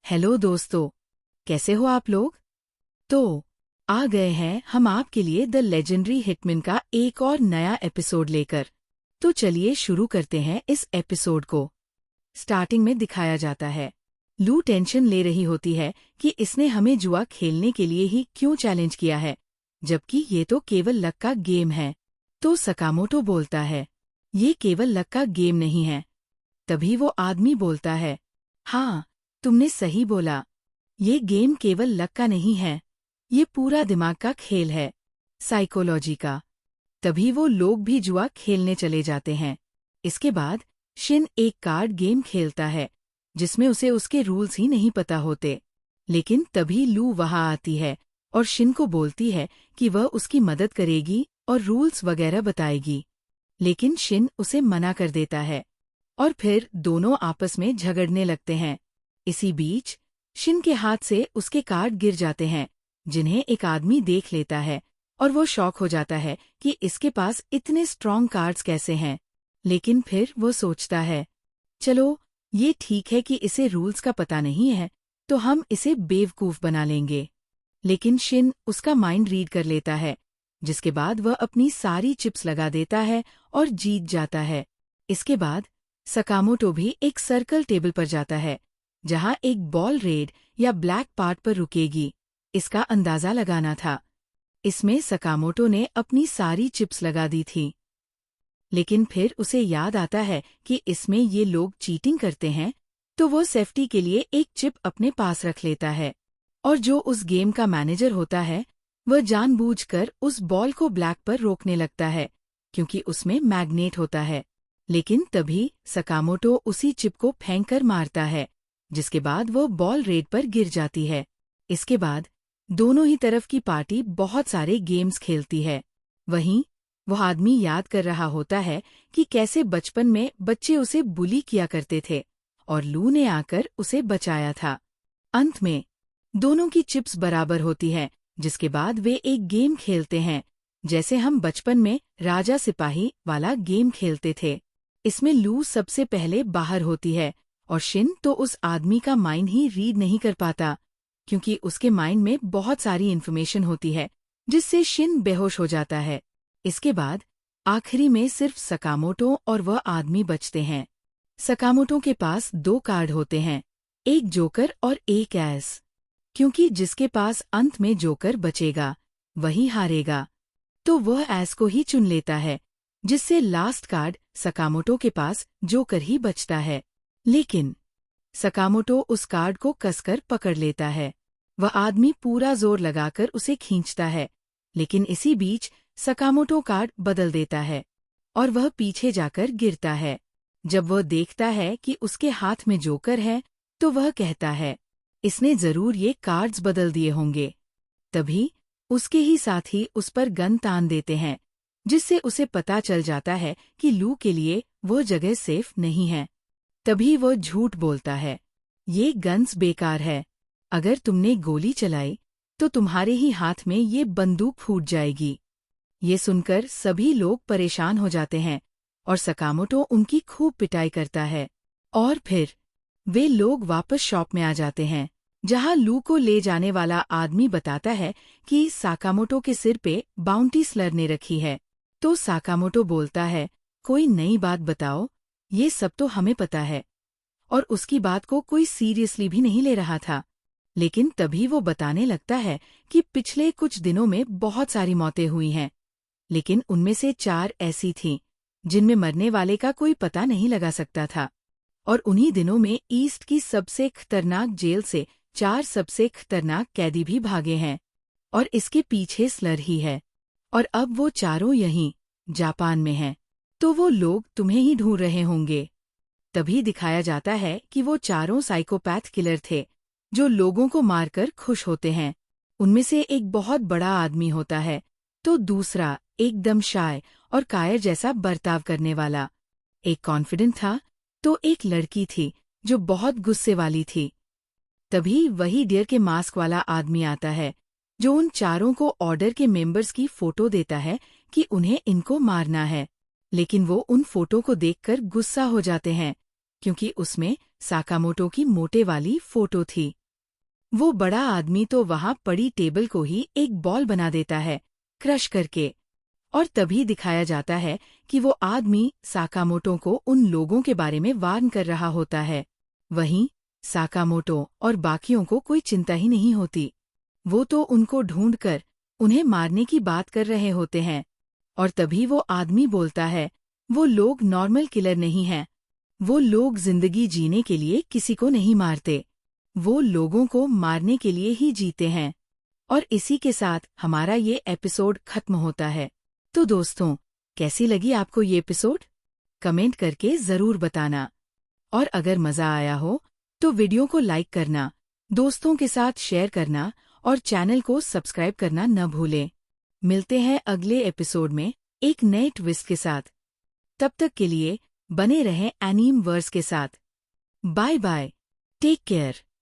Hello दोस्तों, कैसे हो आप लोग। तो आ गए हैं हम आपके लिए द लेजेंडरी हिटमैन का एक और नया एपिसोड लेकर। तो चलिए शुरू करते हैं इस एपिसोड को। स्टार्टिंग में दिखाया जाता है लू टेंशन ले रही होती है कि इसने हमें जुआ खेलने के लिए ही क्यों चैलेंज किया है, जबकि ये तो केवल लक का गेम है। तो सकामोटो बोलता है, ये केवल लक का गेम नहीं है। तभी वो आदमी बोलता है, हाँ, तुमने सही बोला, ये गेम केवल लक का नहीं है, ये पूरा दिमाग का खेल है, साइकोलॉजी का। तभी वो लोग भी जुआ खेलने चले जाते हैं। इसके बाद शिन एक कार्ड गेम खेलता है जिसमें उसे उसके रूल्स ही नहीं पता होते। लेकिन तभी लू वहां आती है और शिन को बोलती है कि वह उसकी मदद करेगी और रूल्स वगैरह बताएगी। लेकिन शिन उसे मना कर देता है और फिर दोनों आपस में झगड़ने लगते हैं। इसी बीच शिन के हाथ से उसके कार्ड गिर जाते हैं, जिन्हें एक आदमी देख लेता है और वो शॉक हो जाता है कि इसके पास इतने स्ट्रॉन्ग कार्ड्स कैसे हैं। लेकिन फिर वो सोचता है, चलो ये ठीक है कि इसे रूल्स का पता नहीं है, तो हम इसे बेवकूफ बना लेंगे। लेकिन शिन उसका माइंड रीड कर लेता है, जिसके बाद वह अपनी सारी चिप्स लगा देता है और जीत जाता है। इसके बाद सकामोटो भी एक सर्कल टेबल पर जाता है, जहां एक बॉल रेड या ब्लैक पार्ट पर रुकेगी, इसका अंदाजा लगाना था। इसमें सकामोटो ने अपनी सारी चिप्स लगा दी थी। लेकिन फिर उसे याद आता है कि इसमें ये लोग चीटिंग करते हैं, तो वो सेफ्टी के लिए एक चिप अपने पास रख लेता है। और जो उस गेम का मैनेजर होता है, वह जानबूझकर उस बॉल को ब्लैक पर रोकने लगता है, क्योंकि उसमें मैग्नेट होता है। लेकिन तभी सकामोटो उसी चिप को फेंक कर मारता है, जिसके बाद वो बॉल रेड पर गिर जाती है। इसके बाद दोनों ही तरफ की पार्टी बहुत सारे गेम्स खेलती है। वहीं वह आदमी याद कर रहा होता है कि कैसे बचपन में बच्चे उसे बुली किया करते थे और लू ने आकर उसे बचाया था। अंत में दोनों की चिप्स बराबर होती हैं, जिसके बाद वे एक गेम खेलते हैं, जैसे हम बचपन में राजा सिपाही वाला गेम खेलते थे। इसमें लू सबसे पहले बाहर होती है और शिन तो उस आदमी का माइंड ही रीड नहीं कर पाता, क्योंकि उसके माइंड में बहुत सारी इन्फॉर्मेशन होती है, जिससे शिन बेहोश हो जाता है। इसके बाद आखिरी में सिर्फ सकामोटो और वह आदमी बचते हैं। सकामोटो के पास 2 कार्ड होते हैं, एक जोकर और एक एस, क्योंकि जिसके पास अंत में जोकर बचेगा वही हारेगा। तो वह एस को ही चुन लेता है, जिससे लास्ट कार्ड सकामोटो के पास जोकर ही बचता है। लेकिन सकामोटो उस कार्ड को कसकर पकड़ लेता है। वह आदमी पूरा जोर लगाकर उसे खींचता है, लेकिन इसी बीच सकामोटो कार्ड बदल देता है और वह पीछे जाकर गिरता है। जब वह देखता है कि उसके हाथ में जोकर है, तो वह कहता है, इसने जरूर ये कार्ड्स बदल दिए होंगे। तभी उसके ही साथी उस पर गन तान देते हैं, जिससे उसे पता चल जाता है कि लू के लिए वो जगह सेफ नहीं है। तभी वो झूठ बोलता है, ये गन्स बेकार है, अगर तुमने गोली चलाई तो तुम्हारे ही हाथ में ये बंदूक फूट जाएगी। ये सुनकर सभी लोग परेशान हो जाते हैं और सकामोटो उनकी खूब पिटाई करता है। और फिर वे लोग वापस शॉप में आ जाते हैं, जहां लू को ले जाने वाला आदमी बताता है कि साकामोटो के सिर पे बाउंटी स्लर ने रखी है। तो साकामोटो बोलता है, कोई नई बात बताओ, ये सब तो हमें पता है। और उसकी बात को कोई सीरियसली भी नहीं ले रहा था। लेकिन तभी वो बताने लगता है कि पिछले कुछ दिनों में बहुत सारी मौतें हुई हैं, लेकिन उनमें से 4 ऐसी थीं जिनमें मरने वाले का कोई पता नहीं लगा सकता था। और उन्हीं दिनों में ईस्ट की सबसे खतरनाक जेल से 4 सबसे खतरनाक कैदी भी भागे हैं, और इसके पीछे स्लर ही है। और अब वो चारों यहीं जापान में हैं, तो वो लोग तुम्हें ही ढूंढ रहे होंगे। तभी दिखाया जाता है कि वो चारों साइकोपैथ किलर थे, जो लोगों को मारकर खुश होते हैं। उनमें से एक बहुत बड़ा आदमी होता है, तो दूसरा एकदम शाय और कायर जैसा बर्ताव करने वाला। एक कॉन्फिडेंट था, तो एक लड़की थी जो बहुत गुस्से वाली थी। तभी वही डियर के मास्क वाला आदमी आता है, जो उन चारों को ऑर्डर के मेंबर्स की फोटो देता है कि उन्हें इनको मारना है। लेकिन वो उन फोटो को देखकर गुस्सा हो जाते हैं क्योंकि उसमें साकामोटो की मोटे वाली फोटो थी। वो बड़ा आदमी तो वहां पड़ी टेबल को ही एक बॉल बना देता है, क्रश करके। और तभी दिखाया जाता है कि वो आदमी साकामोटो को उन लोगों के बारे में वार्न कर रहा होता है। वहीं साकामोटो और बाकियों को कोई चिंता ही नहीं होती। वो तो उनको ढूंढकर उन्हें मारने की बात कर रहे होते हैं। और तभी वो आदमी बोलता है, वो लोग नॉर्मल किलर नहीं हैं। वो लोग जिंदगी जीने के लिए किसी को नहीं मारते। वो लोगों को मारने के लिए ही जीते हैं। और इसी के साथ हमारा ये एपिसोड खत्म होता है। तो दोस्तों, कैसी लगी आपको ये एपिसोड? कमेंट करके ज़रूर बताना। और अगर मज़ा आया हो तो वीडियो को लाइक करना, दोस्तों के साथ शेयर करना और चैनल को सब्सक्राइब करना न भूलें। मिलते हैं अगले एपिसोड में एक नए ट्विस्ट के साथ। तब तक के लिए बने रहें एनीम वर्स के साथ। Bye bye, take care.